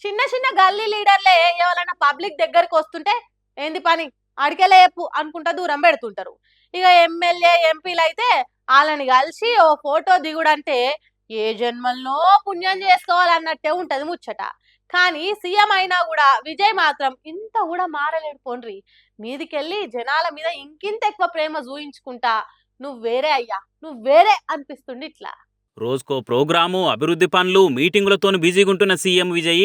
చిన్న చిన్న గల్లీ లీడర్లే ఎవరైనా పబ్లిక్ దగ్గరికి వస్తుంటే ఏంది పని అడికెళ్ళే చెప్పు అనుకుంటా దూరం పెడుతుంటారు. ఇక ఎమ్మెల్యే ఎంపీలు అయితే వాళ్ళని కలిసి ఓ ఫోటో దిగుడంటే ఏ జన్మల్లో పుణ్యం చేసుకోవాలన్నట్టే ఉంటది ముచ్చట. కానీ సీఎం అయినా కూడా విజయ్ మాత్రం ఇంత కూడా మారలేడు పోండ్రి. మీదికెళ్ళి జనాల మీద ఇంకింత ఎక్కువ ప్రేమ చూయించుకుంటా నువ్వు వేరే అయ్యా నువ్వు వేరే అనిపిస్తుంది ఇట్లా. రోజుకో ప్రోగ్రాము, అభివృద్ధి పనులు, మీటింగులతోని బిజీగుంటున్న సీఎం విజయ్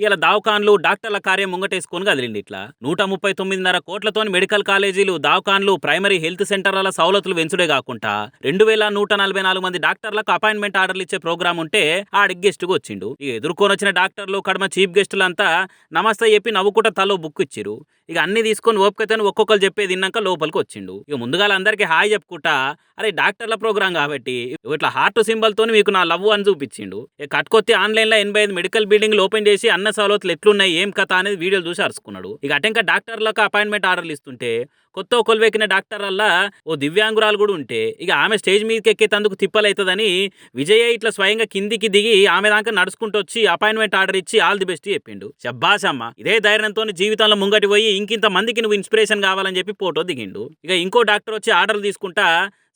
ఇలా దవాఖాన్లు, డాక్టర్ల కార్యం ముంగటేసుకొని కదిలిండి ఇట్లా. 139.5 కోట్లతోని మెడికల్ కాలేజీలు, దవాఖాన్లు, ప్రైమరీ హెల్త్ సెంటర్ల సౌలతులు పెంచుడే కాకుండా 2144 మంది డాక్టర్లకు అపాయింట్మెంట్ ఆర్డర్లు ఇచ్చే ప్రోగ్రామ్ ఉంటే ఆడికి గెస్ట్గా వచ్చిండు. ఇక ఎదుర్కొని వచ్చిన డాక్టర్లు కడమ చీఫ్ గెస్టులంతా నమస్తే చెప్పి నవ్వుకుంటా తలో బుక్ ఇచ్చిరు. ఇక అన్ని తీసుకొని ఓపికతోని ఒక్కొక్కరు చెప్పేది విన్నాక లోపలికి వచ్చిండు. ఇక ముందుగా అందరికీ హాయ్ చెప్పుకుంటా అరే డాక్టర్ల ప్రోగ్రామ్ కాబట్టి ఇట్లా హార్ట్ సింబల్ తోని మీకు నా లవ్ అని చూపించిండు. కట్కొత్తి ఆన్లైన్ లో 85 మెడికల్ బిల్డింగ్లు ఓపెన్ చేసి అన్న సౌలతులు ఎట్లున్నాయి ఏం కథ అనేది వీడియోలు చూసి అరుచుకున్నాడు. ఇక అటెంక డాక్టర్లకు అపాయింట్మెంట్ ఆర్డర్లు ఇస్తుంటే కొత్త కొలువెక్కిన డాక్టర్లల్లా ఓ దివ్యాంగురాలు కూడా ఉంటే ఇక ఆమె స్టేజ్ మీదకి ఎక్కేందుకు తిప్పలవుతుందని విజయ్ ఇట్లా స్వయంగా కిందికి దిగి ఆమె దాకా నడుచుకుంటూ వచ్చి అపాయింట్మెంట్ ఆర్డర్ ఇచ్చి ఆల్ ది బెస్ట్ చెప్పిండు. శబ్బాషమ్మ ఇదే ధైర్యంతో జీవితంలో ముంగటి పోయి ఇంకింత మందికి నువ్వు ఇన్స్పిరేషన్ కావాలని చెప్పి ఫోటో దిగిండు. ఇక ఇంకో డాక్టర్ వచ్చి ఆర్డర్లు తీసుకుంటా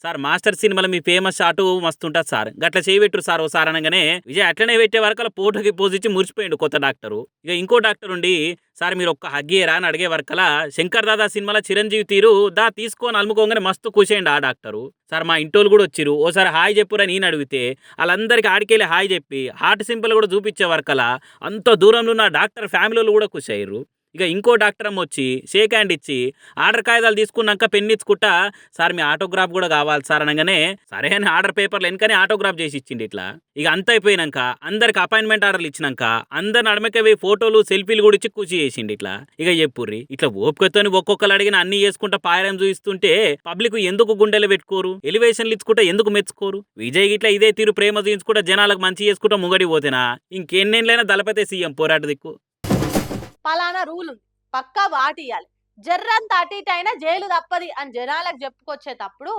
సార్ మాస్టర్ సినిమాలో మీ ఫేమస్ షాటు మస్తుంటుంది సార్ గట్ల చేయబెట్టురు సార్ ఓ సార్ అనగానే విజయ్ అట్లనే పెట్టే వరకు అలా ఫోటోకి పోజ్ ఇచ్చి మురిచిపోయిండు కొత్త డాక్టరు. ఇక ఇంకో డాక్టర్ ఉండి సార్ మీరు ఒక్క హగ్గేరా అని అడిగే వరకలా శంకర్ దాదా సినిమాలో చిరంజీవి తీరు దా తీసుకొని అలుముకోగానే మస్తు కూసేయండి ఆ డాక్టరు. సార్ మా ఇంటోళ్ళు కూడా వచ్చిరు ఓసారి హాయ్ చెప్పురా నేను అడిగితే వాళ్ళందరికీ ఆడికెళ్ళి హాయ్ చెప్పి హార్ట్ సింపుల్ కూడా చూపించే వరకలా అంత దూరంలో ఉన్న డాక్టర్ ఫ్యామిలీలు కూడా కూసయ్యారు. ఇక ఇంకో డాక్టర్ అమ్మ వచ్చి షేక్ హ్యాండ్ ఇచ్చి ఆర్డర్ కాగితాలు తీసుకున్నాక పెన్ ఇచ్చుకుంటా సార్ మీ ఆటోగ్రాఫ్ కూడా కావాలి సార్ అనగానే సరే అని ఆర్డర్ పేపర్లు వెనకనే ఆటోగ్రాఫ్ చేసి ఇచ్చింది ఇట్లా. ఇక అంత అయిపోయినాక అందరికి అపాయింట్మెంట్ ఆర్డర్లు ఇచ్చినాక అందరిని అడమకవే ఫోటోలు సెల్ఫీలు కూడా ఇచ్చి కూర్చి చేసిండి ఇట్లా. ఇక చెప్పుర్రి ఇట్లా ఓపికతోని ఒక్కొక్కరు అడిగిన అన్ని చేసుకుంటా పాయరం చూయిస్తుంటే పబ్లిక్ ఎందుకు గుండెలు పెట్టుకోరు ఎలివేషన్లు ఇచ్చుకుంటా ఎందుకు మెచ్చుకోరు. విజయ్ ఇట్లా ఇదే తీరు ప్రేమ చూయించుకుంటా జనాలకు మంచి చేసుకుంటా ముంగడి పోతేనా ఇంకెన్నేళ్ళైనా దళపతే సీఎం పోరాట దిక్కు. పలానా రూల్ ఉంది పక్కా వాటియాలి జర్రంత అటు ఇటు అయినా జైలు తప్పది అని జనాలకు చెప్పుకొచ్చేటప్పుడు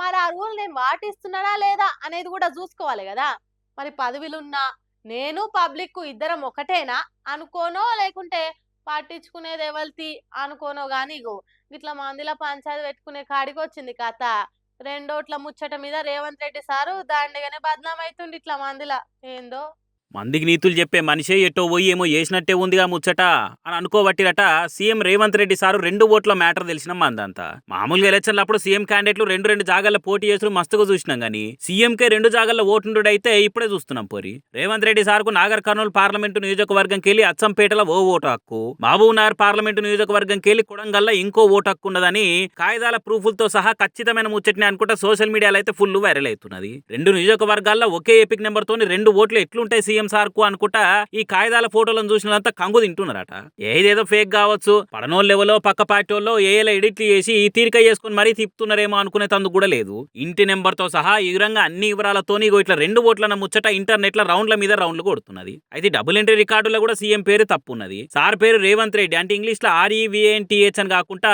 మరి ఆ రూల్ నేను వాటిస్తున్నానా లేదా అనేది కూడా చూసుకోవాలి కదా. మరి పదవిలున్నా నేను పబ్లిక్ ఇద్దరం ఒకటేనా అనుకోనో లేకుంటే పట్టించుకునేది ఎవరితి అనుకోనో గాని ఇగో ఇట్లా మందిలో పంచాయతీ పెట్టుకునే కాడికి వచ్చింది కథ. రెండోట్ల ముచ్చట మీద రేవంత్ రెడ్డి సారు దాండగానే బద్నాం అవుతుంది ఇట్లా మందిలా ఏందో. మందికి నీతులు చెప్పే మనిషే ఎట్టో పోయి ఏమో చేసినట్టే ఉందిగా ముచ్చట అని అనుకోబట్టిరట సీఎం రేవంత్ రెడ్డి సారు 2 ఓట్ల మ్యాటర్ తెలిసిన మందంతా. మామూలుగా ఎలక్షన్లు అప్పుడు సీఎం క్యాండిడేట్లు 2 జాగాల్లో పోటీ చేసుడు మస్తుగా చూసినాం గానీ సీఎంకే 2 జాగాల్లో ఓటుండుడైతే ఇప్పుడే చూస్తున్నాం పోరి. రేవంత్ రెడ్డి సార్కు నాగర్ కర్నూలు పార్లమెంటు నియోజకవర్గం కెళ్ళి అచ్చంపేటలో ఓ ఓటు హక్కు, మహబూబ్ నగర్ పార్లమెంటు నియోజకవర్గం కెళ్ళి కొడంగల్లో ఇంకో ఓటు హక్కు ఉన్నదని కాగితాల ప్రూఫ్లతో సహా ఖచ్చితమైన ముచ్చటిని అనుకుంటా సోషల్ మీడియాలో అయితే ఫుల్ వైరల్ అవుతున్నది. 2 నియోజకవర్గాల్లో ఒకే ఎపిక్ నెంబర్ తోని 2 ఓట్లు ఎట్లుంటాయి సీఎం సార్కు అనుకుంటా ఈ కాగితాల ఫోటోలను చూసినంత కంగు తింటున్నారట. ఏదేదో ఫేక్ కావచ్చు పడనోళ్ళు లెవెలో పక్క పార్టీ వాళ్ళు ఏఏలో ఎడిట్లు చేసి ఈ తీరిక చేసుకుని మరీ తిప్పుతున్నారేమో అనుకునే తందుకు కూడా లేదు. ఇంటి నెంబర్ తో సహా ఈ విధంగా అన్ని వివరాలతోని ఇట్లా 2 ఓట్ల ముచ్చట ఇంటర్నెట్ లో రౌండ్ల మీద రౌండ్లు కొడుతున్నది. అయితే డబుల్ ఎంట్రీ రికార్డులో కూడా సీఎం పేరు తప్పున్నది. సార్ పేరు రేవంత్ రెడ్డి అంటే ఇంగ్లీష్ లో REVANTH అని కాకుండా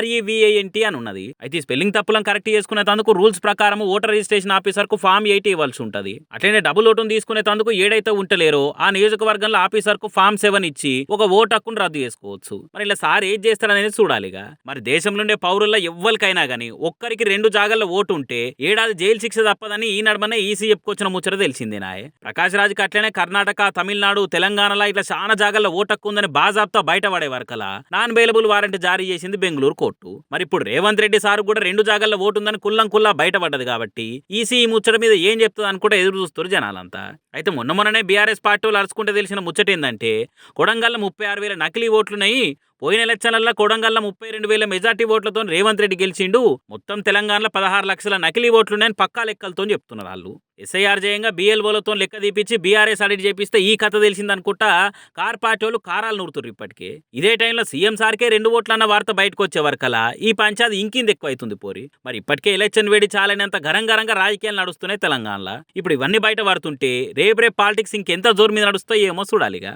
REVANT అని ఉన్నది. అయితే స్పెల్లింగ్ తప్పులను కరెక్ట్ చేసుకునే తందుకు రూల్స్ ప్రకారం ఓటర్ రిజిస్ట్రేషన్ ఆఫీసర్ కు ఫామ్ 8 ఇవ్వాల్సి ఉంటది. అట్లనే డబుల్ ఓటును తీసుకునే తందుకు ఏడైతే ఉంటలేరో ఆ నియోజకవర్గంలో ఆఫీసర్ కు ఫామ్ 7 ఇచ్చి ఒక ఓటు హక్కును రద్దు చేసుకోవచ్చు. మరి ఇలా సార్ ఏం చేస్తారనేది చూడాలిగా. మరి దేశంలో ఉండే పౌరుల్లో ఎవ్వరికైనా గానీ ఒక్కరికి 2 జాగాల్లో ఓటు ఉంటే ఏడాది జైలు శిక్ష తప్పదని ఈ నడమనే ఈసీ చెప్పుకొచ్చిన ముచ్చట తెలిసిందేనాయే. ప్రకాష్ రాజ్కి అట్లనే కర్ణాటక, తమిళనాడు, తెలంగాణలో ఇట్లా చాలా జాగాల్లో ఓటు హక్కు ఉందని బాజాబ్తా బయటపడే వరకలా నాన్ బెయిలబుల్ వారెంట్ జారీ చేసింది బెంగళూరు కోర్టు. మరి ఇప్పుడు రేవంత్ రెడ్డి సార్ కూడా 2 జాగాల్లో ఓటు ఉందని కుల్లా బయటపడ్డది కాబట్టి ఈసీ ఈ ముచ్చట మీద ఏం చెప్తుంది అనుకుంటే ఎదురు చూస్తారు జనాలంతా. అయితే మొన్ననే బీఆర్ఎస్ పార్టీ అరుచుకుంటే తెలిసిన ముచ్చట ఏందంటే కొడంగల్లో 36,000 నకిలీ ఓట్లున్నాయి. పోయిన ఎలక్షన్లలో కొడంగల్లో 32,000 మెజార్టీ ఓట్లతో రేవంత్ రెడ్డి గెలిచిండు. మొత్తం తెలంగాణలో 16 లక్షల నకిలీ ఓట్లున్నాయని పక్కా లెక్కలతో చెప్తున్నారు వాళ్ళు. ఎస్ఐఆర్ జయంగా BLOలతో లెక్క తీపిచ్చి బీఆర్ఎస్ ఆడిట్ చేపిస్తే ఈ కథ తెలిసిందనుకుంటా కార్ పార్టీ వాళ్ళు కారాలు నూరుతున్నారు ఇప్పటికే. ఇదే టైంలో సీఎం సార్కే 2 ఓట్లు అన్న వార్త బయటకు వచ్చే వరకలా ఈ పంచాది ఇంకింది ఎక్కువ అవుతుంది పోరి. మరి ఇప్పటికే ఎలక్షన్ వేడి చాలైనంత గరంగా రాజకీయాలు నడుస్తున్నాయి తెలంగాణలో. ఇప్పుడు ఇవన్నీ బయట పడుతుంటే రేపు పాలిటిక్స్ ఇంకెంత జోరు మీద నడుస్తాయో ఏమో చూడాలిగా.